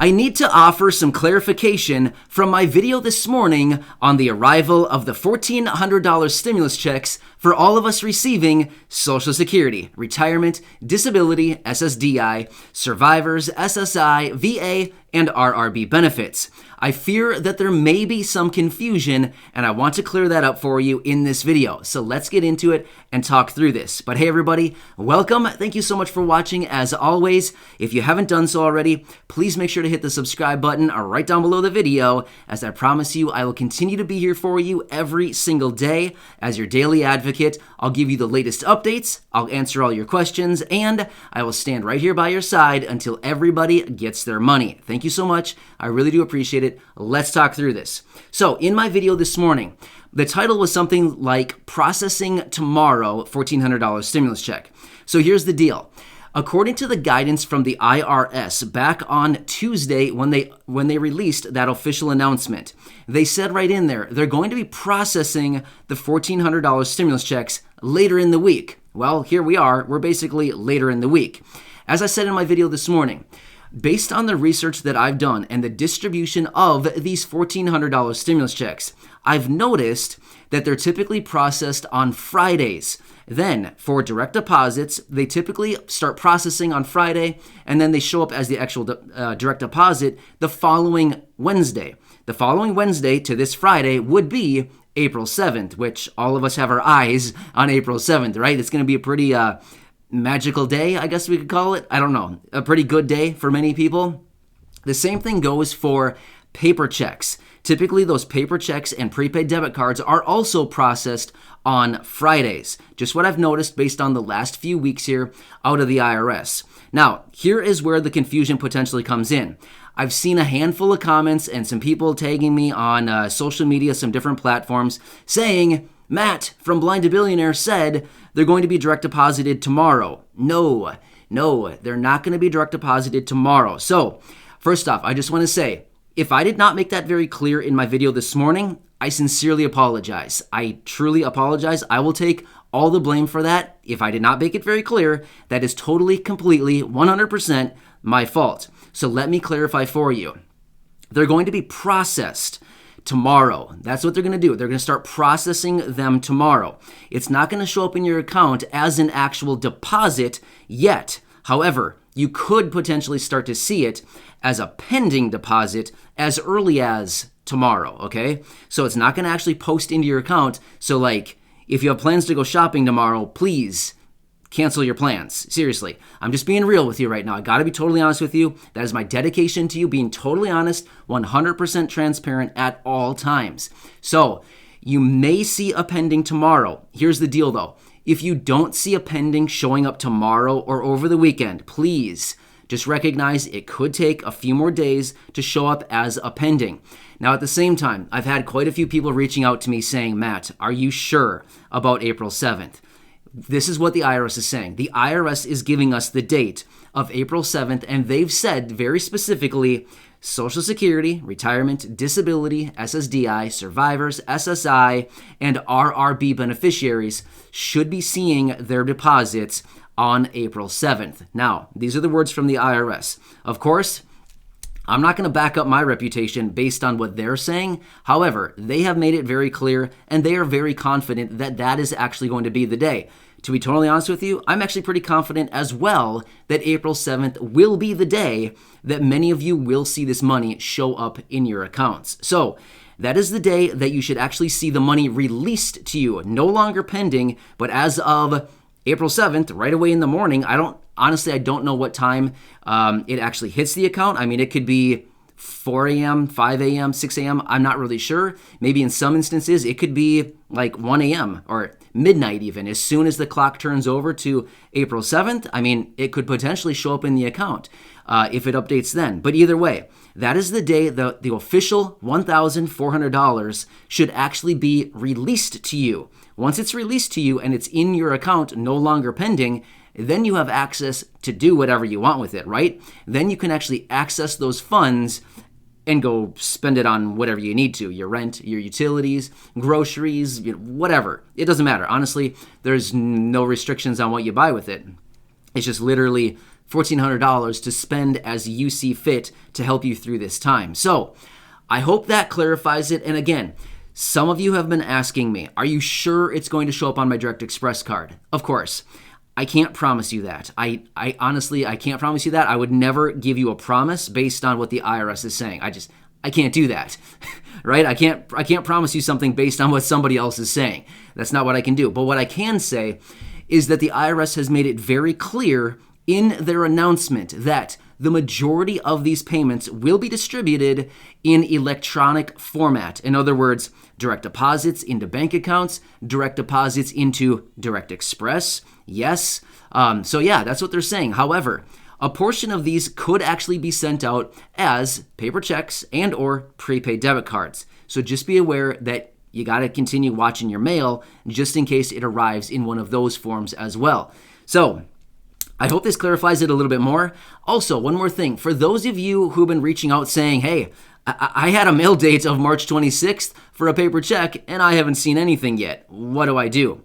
I need to offer some clarification from my video this morning on the arrival of the $1,400 stimulus checks for all of us receiving Social Security, retirement, disability, SSDI, survivors, SSI, VA, and RRB benefits. I fear that there may be some confusion, and I want to clear that up for you in this video. So let's get into it and talk through this. But hey everybody, welcome. Thank you so much for watching. As always, if you haven't done so already, please make sure to hit the subscribe button right down below the video, as I promise you I will continue to be here for you every single day as your daily advocate. I'll give you the latest updates, I'll answer all your questions, and I will stand right here by your side until everybody gets their money. Thank you so much. I really do appreciate it. Let's talk through this. So in my video this morning, the title was something like Processing Tomorrow $1,400 Stimulus Check. So here's the deal. According to the guidance from the IRS back on Tuesday when they released that official announcement, they said right in there they're going to be processing the $1,400 stimulus checks later in the week. Well, here we are. We're basically later in the week. As I said in my video this morning, based on the research that I've done and the distribution of these $1,400 stimulus checks, I've noticed that they're typically processed on Fridays. Then, for direct deposits, they typically start processing on Friday, and then they show up as the actual direct deposit the following Wednesday. The following Wednesday to this Friday would be April 7th, which all of us have our eyes on April 7th, right? It's going to be a pretty magical day, I guess we could call it. I don't know. A pretty good day for many people. The same thing goes for paper checks. Typically, those paper checks and prepaid debit cards are also processed on Fridays. Just what I've noticed based on the last few weeks here out of the IRS. Now, here is where the confusion potentially comes in. I've seen a handful of comments and some people tagging me on social media, some different platforms, saying, Matt from Blind to Billionaire said they're going to be direct deposited tomorrow. No, they're not going to be direct deposited tomorrow. So, first off, I just want to say, if I did not make that very clear in my video this morning, I sincerely apologize. I truly apologize. I will take all the blame for that. If I did not make it very clear, that is totally, completely, 100% my fault. So let me clarify for you. They're going to be processed tomorrow. That's what they're going to do. They're going to start processing them tomorrow. It's not going to show up in your account as an actual deposit yet. However, you could potentially start to see it as a pending deposit as early as tomorrow, okay? So it's not going to actually post into your account. So like, if you have plans to go shopping tomorrow, please cancel your plans. Seriously, I'm just being real with you right now. I got to be totally honest with you. That is my dedication to you, being totally honest, 100% transparent at all times. So you may see a pending tomorrow. Here's the deal though. If you don't see a pending showing up tomorrow or over the weekend, please just recognize it could take a few more days to show up as a pending. Now, at the same time, I've had quite a few people reaching out to me saying, Matt, are you sure about April 7th? This is what the IRS is saying. The IRS is giving us the date of April 7th, and they've said very specifically, Social Security, retirement, disability, SSDI, survivors, SSI, and RRB beneficiaries should be seeing their deposits on April 7th. Now, these are the words from the IRS. Of course, I'm not going to back up my reputation based on what they're saying. However, they have made it very clear, and they are very confident that that is actually going to be the day. To be totally honest with you, I'm actually pretty confident as well that April 7th will be the day that many of you will see this money show up in your accounts. So that is the day that you should actually see the money released to you, no longer pending, but as of April 7th, right away in the morning. I don't know what time it actually hits the account. I mean, it could be 4 a.m., 5 a.m., 6 a.m. I'm not really sure. Maybe in some instances, it could be like 1 a.m. or midnight even. As soon as the clock turns over to April 7th, I mean, it could potentially show up in the account if it updates then. But either way, that is the day the official $1,400 should actually be released to you. Once it's released to you and it's in your account, no longer pending, then you have access to do whatever you want with it, right? Then you can actually access those funds and go spend it on whatever you need to, your rent, your utilities, groceries, whatever. It doesn't matter. Honestly, there's no restrictions on what you buy with it. It's just literally $1,400 to spend as you see fit to help you through this time. So I hope that clarifies it. And again, some of you have been asking me, are you sure it's going to show up on my Direct Express card? Of course. I can't promise you that. I honestly, I can't promise you that. I would never give you a promise based on what the IRS is saying. I can't do that, right? I can't promise you something based on what somebody else is saying. That's not what I can do. But what I can say is that the IRS has made it very clear in their announcement that the majority of these payments will be distributed in electronic format. In other words, direct deposits into bank accounts, direct deposits into Direct Express. Yes. So yeah, that's what they're saying. However, a portion of these could actually be sent out as paper checks and or prepaid debit cards. So just be aware that you got to continue watching your mail just in case it arrives in one of those forms as well. So I hope this clarifies it a little bit more. Also, one more thing. For those of you who've been reaching out saying, hey, I had a mail date of March 26th for a paper check and I haven't seen anything yet. What do I do?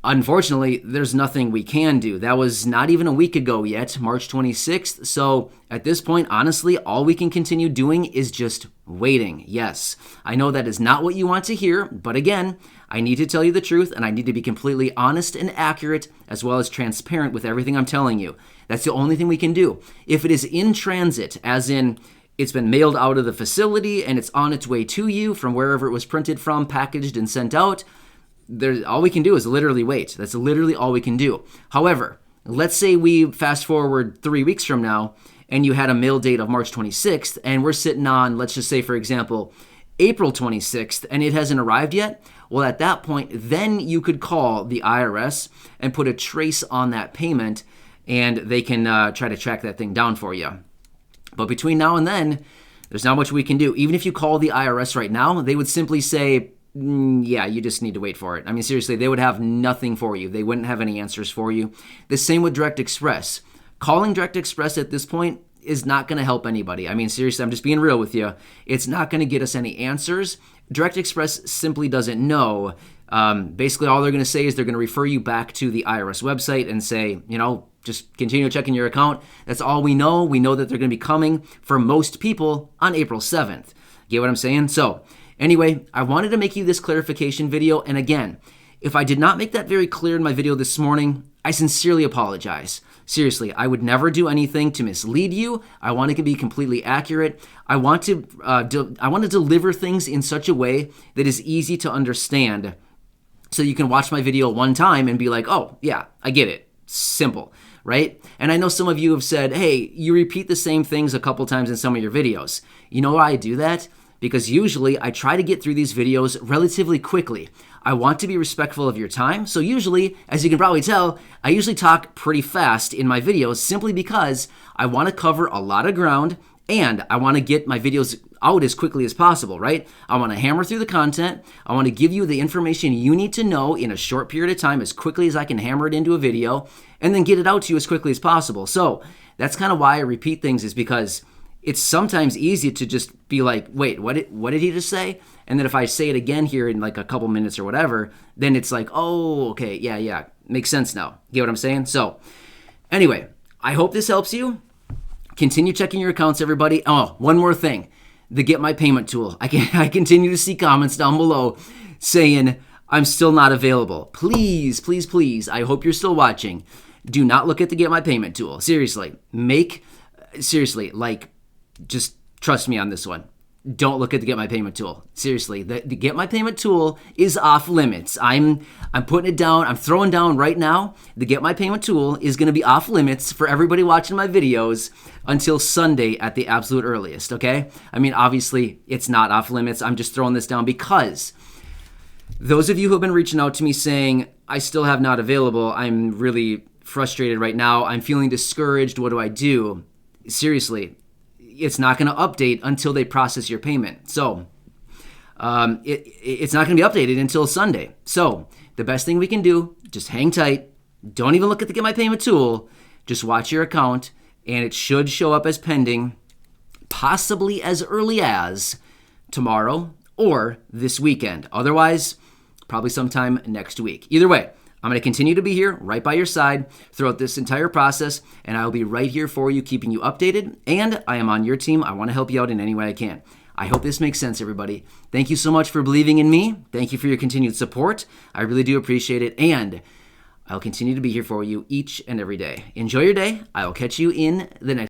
Unfortunately, there's nothing we can do. That was not even a week ago yet, March 26th. So at this point, honestly, all we can continue doing is just waiting. Yes, I know that is not what you want to hear, but again, I need to tell you the truth and I need to be completely honest and accurate as well as transparent with everything I'm telling you. That's the only thing we can do. If it is in transit, as in it's been mailed out of the facility and it's on its way to you from wherever it was printed from, packaged and sent out, all we can do is literally wait. That's literally all we can do. However, let's say we fast forward 3 weeks from now and you had a mail date of March 26th and we're sitting on, let's just say, for example, April 26th and it hasn't arrived yet. Well, at that point, then you could call the IRS and put a trace on that payment and they can try to track that thing down for you. But between now and then, there's not much we can do. Even if you call the IRS right now, they would simply say, yeah, you just need to wait for it. I mean, seriously, they would have nothing for you. They wouldn't have any answers for you. The same with Direct Express. Calling Direct Express at this point is not going to help anybody. I mean, seriously, I'm just being real with you. It's not going to get us any answers. Direct Express simply doesn't know. Basically, all they're going to say is they're going to refer you back to the IRS website and say, just continue checking your account. That's all we know. We know that they're going to be coming for most people on April 7th. Get what I'm saying? So anyway, I wanted to make you this clarification video. And again, if I did not make that very clear in my video this morning, I sincerely apologize. Seriously, I would never do anything to mislead you. I want it to be completely accurate. I want to deliver things in such a way that is easy to understand so you can watch my video one time and be like, oh, yeah, I get it. Simple, right? And I know some of you have said, hey, you repeat the same things a couple times in some of your videos. You know why I do that? Because usually I try to get through these videos relatively quickly. I want to be respectful of your time. So usually, as you can probably tell, I usually talk pretty fast in my videos simply because I want to cover a lot of ground and I want to get my videos out as quickly as possible, right? I want to hammer through the content. I want to give you the information you need to know in a short period of time as quickly as I can hammer it into a video and then get it out to you as quickly as possible. So that's kind of why I repeat things, is because it's sometimes easy to just be like, wait, what did he just say? And then if I say it again here in like a couple minutes or whatever, then it's like, oh, okay, yeah, makes sense now. Get what I'm saying? So anyway, I hope this helps you. Continue checking your accounts, everybody. Oh, one more thing. The Get My Payment tool. I continue to see comments down below saying I'm still not available. Please, I hope you're still watching. Do not look at the Get My Payment tool. Seriously, just trust me on this one. Don't look at the Get My Payment tool. Seriously, the Get My Payment tool is off limits. I'm putting it down. I'm throwing down right now. The Get My Payment tool is going to be off limits for everybody watching my videos until Sunday at the absolute earliest, okay? I mean, obviously, it's not off limits. I'm just throwing this down because those of you who have been reaching out to me saying, I still have not available, I'm really frustrated right now, I'm feeling discouraged, what do I do? Seriously, it's not going to update until they process your payment. So it's not going to be updated until Sunday. So the best thing we can do, just hang tight. Don't even look at the Get My Payment tool. Just watch your account, and it should show up as pending, possibly as early as tomorrow or this weekend. Otherwise, probably sometime next week. Either way, I'm going to continue to be here right by your side throughout this entire process, and I'll be right here for you, keeping you updated, and I am on your team. I want to help you out in any way I can. I hope this makes sense, everybody. Thank you so much for believing in me. Thank you for your continued support. I really do appreciate it, and I'll continue to be here for you each and every day. Enjoy your day. I will catch you in the next